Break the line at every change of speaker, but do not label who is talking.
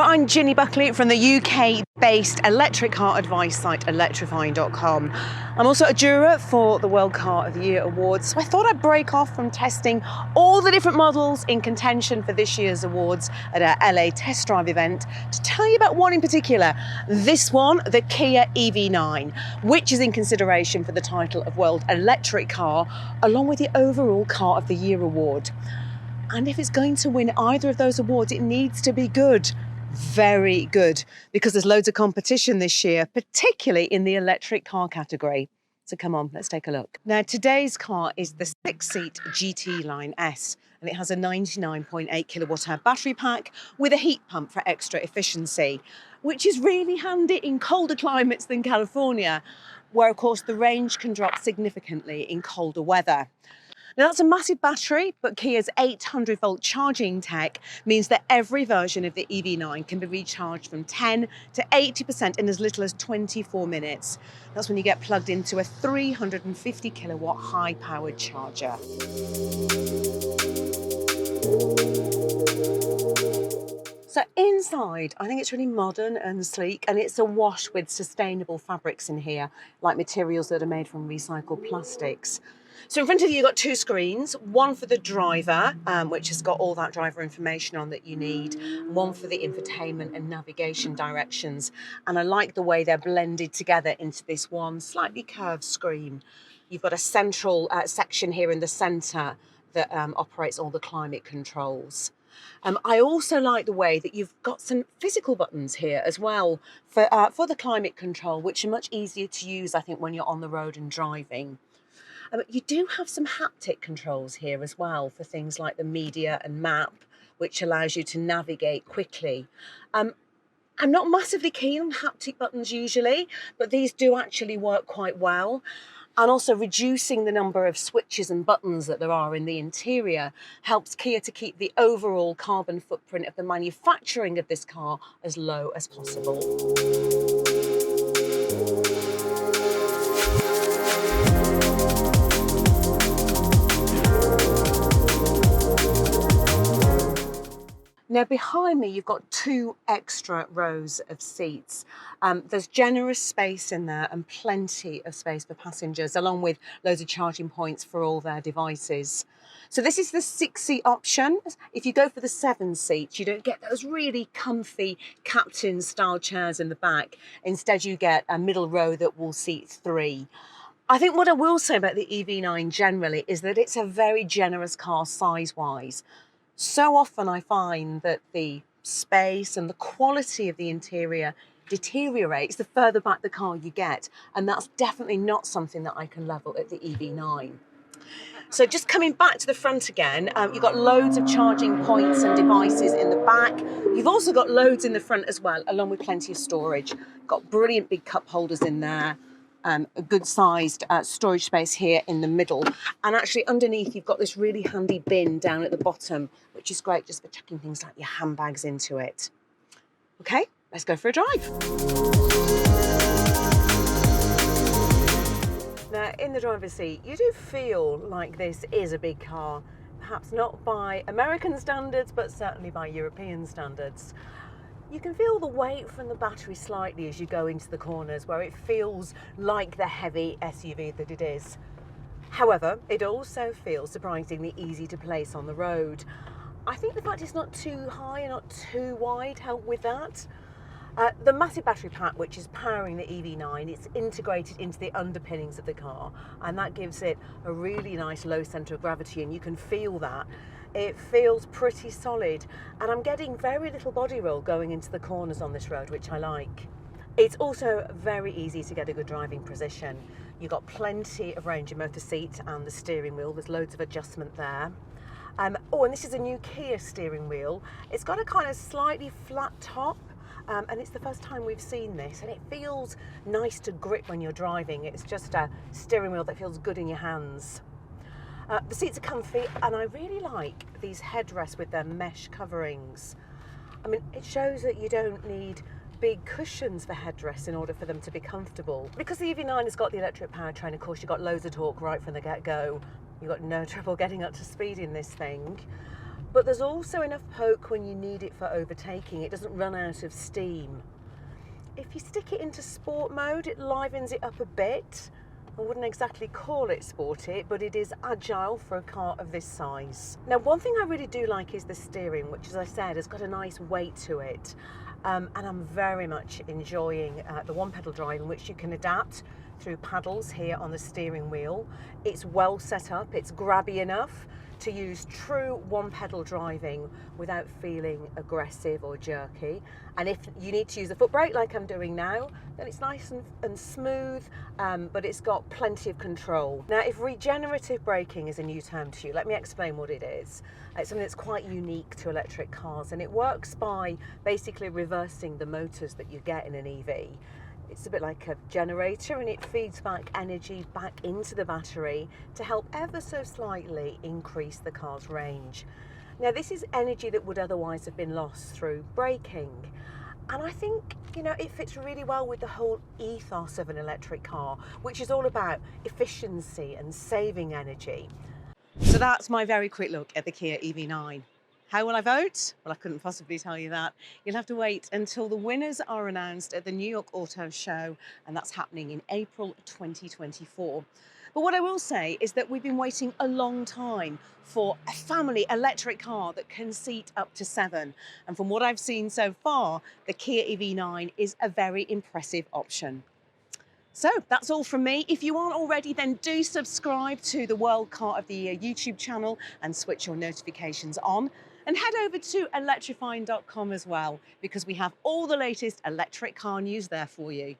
I'm Ginny Buckley from the UK-based electric car advice site electrifying.com. I'm also a juror for the World Car of the Year Awards, so I thought I'd break off from testing all the different models in contention for this year's awards at our LA test drive event to tell you about one in particular, this one, the Kia EV9, which is in consideration for the title of World Electric Car, along with the overall Car of the Year award. And if it's going to win either of those awards, it needs to be good. Very good, because there's loads of competition this year, particularly in the electric car category. So come on, let's take a look. Now, today's car is the 6-seat GT Line S, and it has a 99.8 kilowatt hour battery pack with a heat pump for extra efficiency, which is really handy in colder climates than California, where, of course, the range can drop significantly in colder weather. Now, that's a massive battery, but Kia's 800-volt charging tech means that every version of the EV9 can be recharged from 10 to 80% in as little as 24 minutes. That's when you get plugged into a 350 kilowatt high-powered charger. So inside, I think it's really modern and sleek, and it's awash with sustainable fabrics in here, like materials that are made from recycled plastics. So in front of you, you've got two screens, one for the driver, which has got all that driver information on that you need, one for the infotainment and navigation directions. And I like the way they're blended together into this one slightly curved screen. You've got a central section here in the centre that operates all the climate controls. I also like the way that you've got some physical buttons here as well for the climate control, which are much easier to use, I think, when you're on the road and driving. You do have some haptic controls here as well for things like the media and map, which allows you to navigate quickly. I'm not massively keen on haptic buttons usually, but these do actually work quite well. And also reducing the number of switches and buttons that there are in the interior helps Kia to keep the overall carbon footprint of the manufacturing of this car as low as possible. Now behind me, you've got two extra rows of seats. There's generous space in there and plenty of space for passengers, along with loads of charging points for all their devices. So this is the 6-seat option. If you go for the 7 seats, you don't get those really comfy captain style chairs in the back. Instead, you get a middle row that will seat 3. I think what I will say about the EV9 generally is that it's a very generous car size-wise. So often I find that the space and the quality of the interior deteriorates the further back the car you get, and that's definitely not something that I can level at the EV9. So just coming back to the front again, you've got loads of charging points and devices in the back. You've also got loads in the front as well, along with plenty of storage. Got brilliant big cup holders in there. A good sized storage space here in the middle, and actually underneath you've got this really handy bin down at the bottom, which is great just for chucking things like your handbags into it. Okay, let's go for a drive. Now in the driver's seat you do feel like this is a big car, perhaps not by American standards but certainly by European standards. You can feel the weight from the battery slightly as you go into the corners, where it feels like the heavy SUV that it is. However, it also feels surprisingly easy to place on the road. I think the fact it's not too high and not too wide help with that. The massive battery pack, which is powering the EV9, it's integrated into the underpinnings of the car, and that gives it a really nice low centre of gravity, and you can feel that. It feels pretty solid, and I'm getting very little body roll going into the corners on this road, which I like. It's also very easy to get a good driving position. You've got plenty of range in both the seat and the steering wheel. There's loads of adjustment there. Oh, and this is a new Kia steering wheel. It's got a kind of slightly flat top, and it's the first time we've seen this, and it feels nice to grip when you're driving. It's just a steering wheel that feels good in your hands. The seats are comfy, and I really like these headrests with their mesh coverings. I mean, it shows that you don't need big cushions for headrests in order for them to be comfortable. Because the EV9 has got the electric powertrain, of course, you've got loads of torque right from the get-go. You've got no trouble getting up to speed in this thing. but there's also enough poke when you need it for overtaking. It doesn't run out of steam. If you stick it into sport mode, it livens it up a bit. I wouldn't exactly call it sporty, but it is agile for a car of this size. Now, one thing I really do like is the steering, which, as I said, has got a nice weight to it. And I'm very much enjoying the one pedal drive, in which you can adapt through paddles here on the steering wheel. It's well set up, it's grabby enough to use true one pedal driving without feeling aggressive or jerky. And if you need to use the foot brake like I'm doing now, then it's nice and smooth, but it's got plenty of control. Now, if regenerative braking is a new term to you, let me explain what it is. It's something that's quite unique to electric cars, and it works by basically reversing the motors that you get in an EV. It's a bit like a generator, and it feeds back energy back into the battery to help ever so slightly increase the car's range. Now, this is energy that would otherwise have been lost through braking. And I think, you know, it fits really well with the whole ethos of an electric car, which is all about efficiency and saving energy. So that's my very quick look at the Kia EV9. How will I vote? Well, I couldn't possibly tell you that. You'll have to wait until the winners are announced at the New York Auto Show, and that's happening in April 2024. But what I will say is that we've been waiting a long time for a family electric car that can seat up to 7. And from what I've seen so far, the Kia EV9 is a very impressive option. So that's all from me. If you aren't already, then do subscribe to the World Car of the Year YouTube channel and switch your notifications on. And head over to electrifying.com as well, because we have all the latest electric car news there for you.